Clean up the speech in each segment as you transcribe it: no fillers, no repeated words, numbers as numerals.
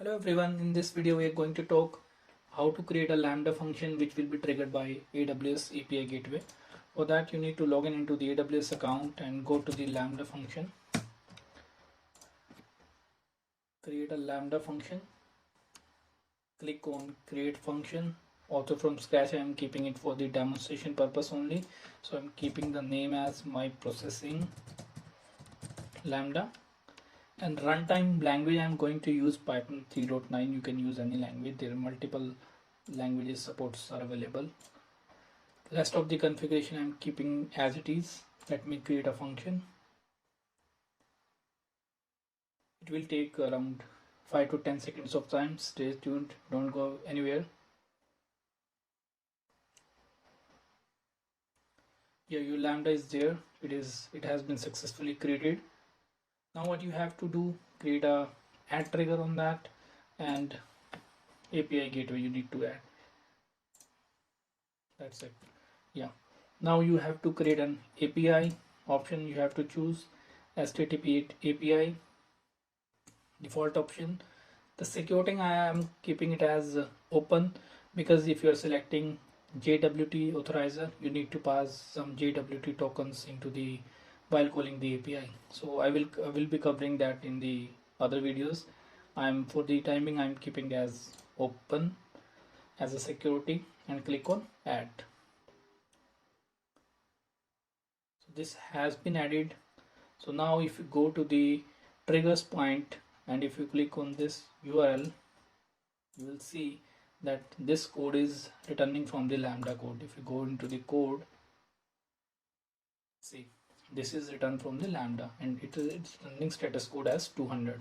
Hello everyone, in this video we are going to talk how to create a Lambda function which will be triggered by AWS API Gateway. For that you need to log in into the AWS account and go to the Lambda function. Create a Lambda function. Click on create function. Also from scratch I am keeping it for the demonstration purpose only. So I am keeping the name as my processing Lambda. And runtime language I'm going to use Python 3.9. You can use any language. There are multiple languages supports are available. Rest of the configuration I'm keeping as it is. Let me create a function. It will take around 5 to 10 seconds of time. Stay tuned, don't go anywhere. Yeah, your Lambda is there. It has been successfully created. Now what you have to do, create a add trigger on that and API gateway you need to add. That's it. Yeah, now you have to create an API option. You have to choose HTTP API default option. The security I am keeping it as open, because if you are selecting JWT authorizer you need to pass some JWT tokens into the while calling the API. So I will be covering that in the other videos. For the timing I'm keeping as open as a security and click on add. So this has been added. So now if you go to the triggers point and if you click on this URL, you will see that this code is returning from the Lambda code. If you go into the code, see this is returned from the Lambda and it's running status code as 200.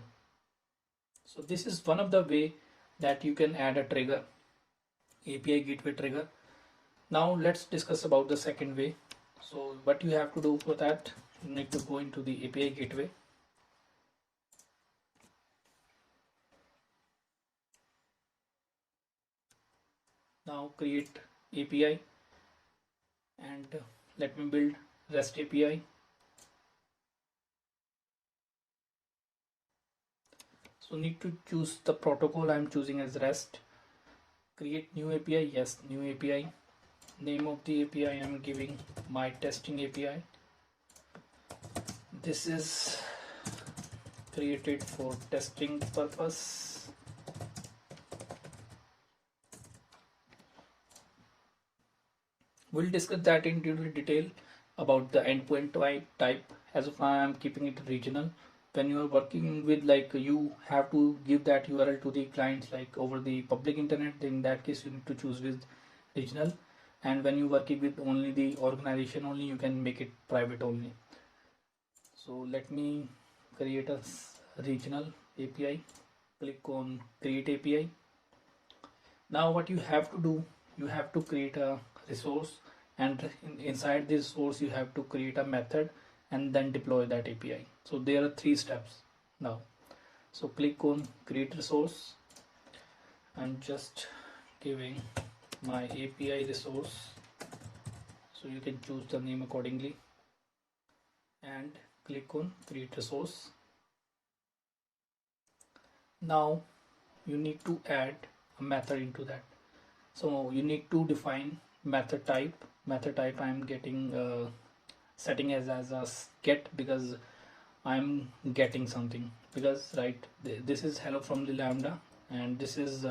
So this is one of the way that you can add a trigger, API gateway trigger. Now let's discuss about the second way. So what you have to do for that, you need to go into the API gateway. Now create API and let me build REST API. So need to choose the protocol. I'm choosing as REST. Create new API. Yes, new API. Name of the API I'm giving my testing API. This is created for testing purpose. We'll discuss that in detail about the endpoint type. As of now I'm keeping it regional. When you are working with, like, you have to give that URL to the clients like over the public internet, then in that case you need to choose with regional, and when you working with only the organization only, you can make it private only. So let me create a regional API. Click on create API. Now what you have to do, you have to create a resource, and inside this source you have to create a method and then deploy that API. So there are 3 steps now. So click on create resource. I'm just giving my API resource, so you can choose the name accordingly, and click on create resource. Now you need to add a method into that. So you need to define method type. Method type I'm getting setting as a get, because I'm getting something, because right this is hello from the Lambda and this is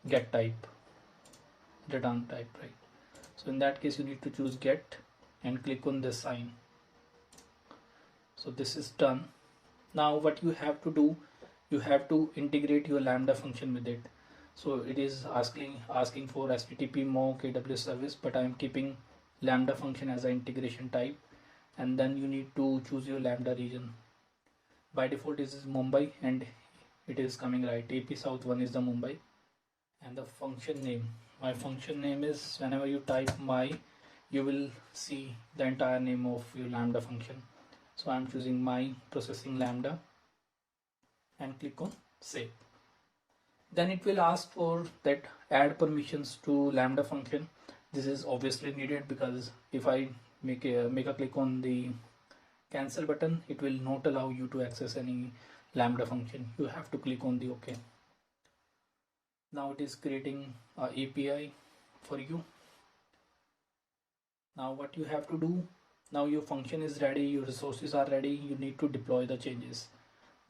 get type, return type, right? So in that case you need to choose get and click on this sign. So this is done. Now what you have to do, you have to integrate your Lambda function with it. So it is asking for HTTP mock AWS service, but I am keeping Lambda function as an integration type. And then you need to choose your Lambda region. By default this is Mumbai and it is coming right. AP South 1 is the Mumbai. And the function name, my function name is, whenever you type my, you will see the entire name of your Lambda function. So I'm choosing my processing Lambda and click on save. Then it will ask for that add permissions to Lambda function. This is obviously needed, because if I make a click on the cancel button, it will not allow you to access any Lambda function. You have to click on the OK. Now it is creating a API for you. Now what you have to do, now your function is ready, your resources are ready, you need to deploy the changes.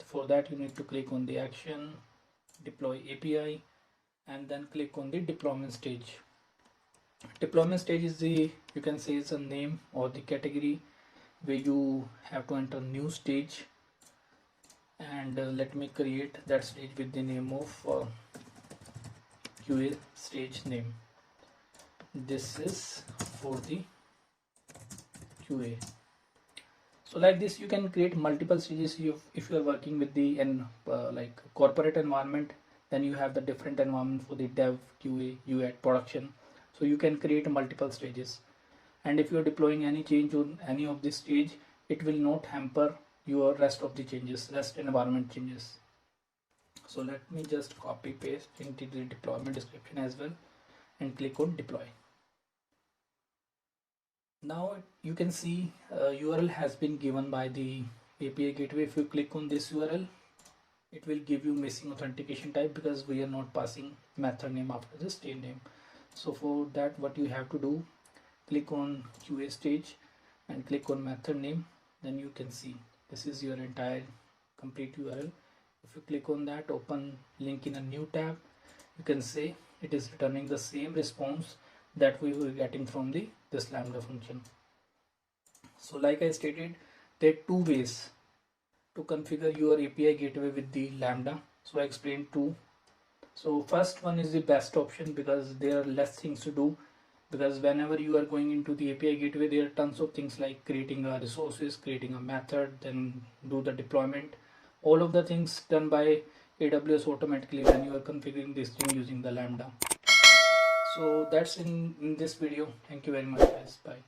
For that you need to click on the action, deploy API, and then click on the deployment stage. Deployment stage is the, you can say, is a name or the category where you have to enter new stage. And let me create that stage with the name of QA stage name. This is for the QA. So like this you can create multiple stages. If you are working with the like corporate environment, then you have the different environment for the dev, QA, UAT, production. So you can create multiple stages, and if you are deploying any change on any of this stage, it will not hamper your rest of the changes, rest environment changes. So let me just copy paste into the deployment description as well and click on deploy. Now you can see URL has been given by the API gateway. If you click on this URL, it will give you missing authentication type because we are not passing method name after the stage name. So for that, what you have to do, click on QA stage and click on method name. Then you can see this is your entire complete URL. If you click on that, open link in a new tab, you can say it is returning the same response that we were getting from this lambda function. So like I stated, there are two ways to configure your API gateway with the lambda. So I explained two. So first one is the best option because there are less things to do, because whenever you are going into the API gateway, there are tons of things like creating a resources, creating a method, then do the deployment. All of the things done by AWS automatically when you are configuring this thing using the lambda. So that's in this video. Thank you very much guys. Bye.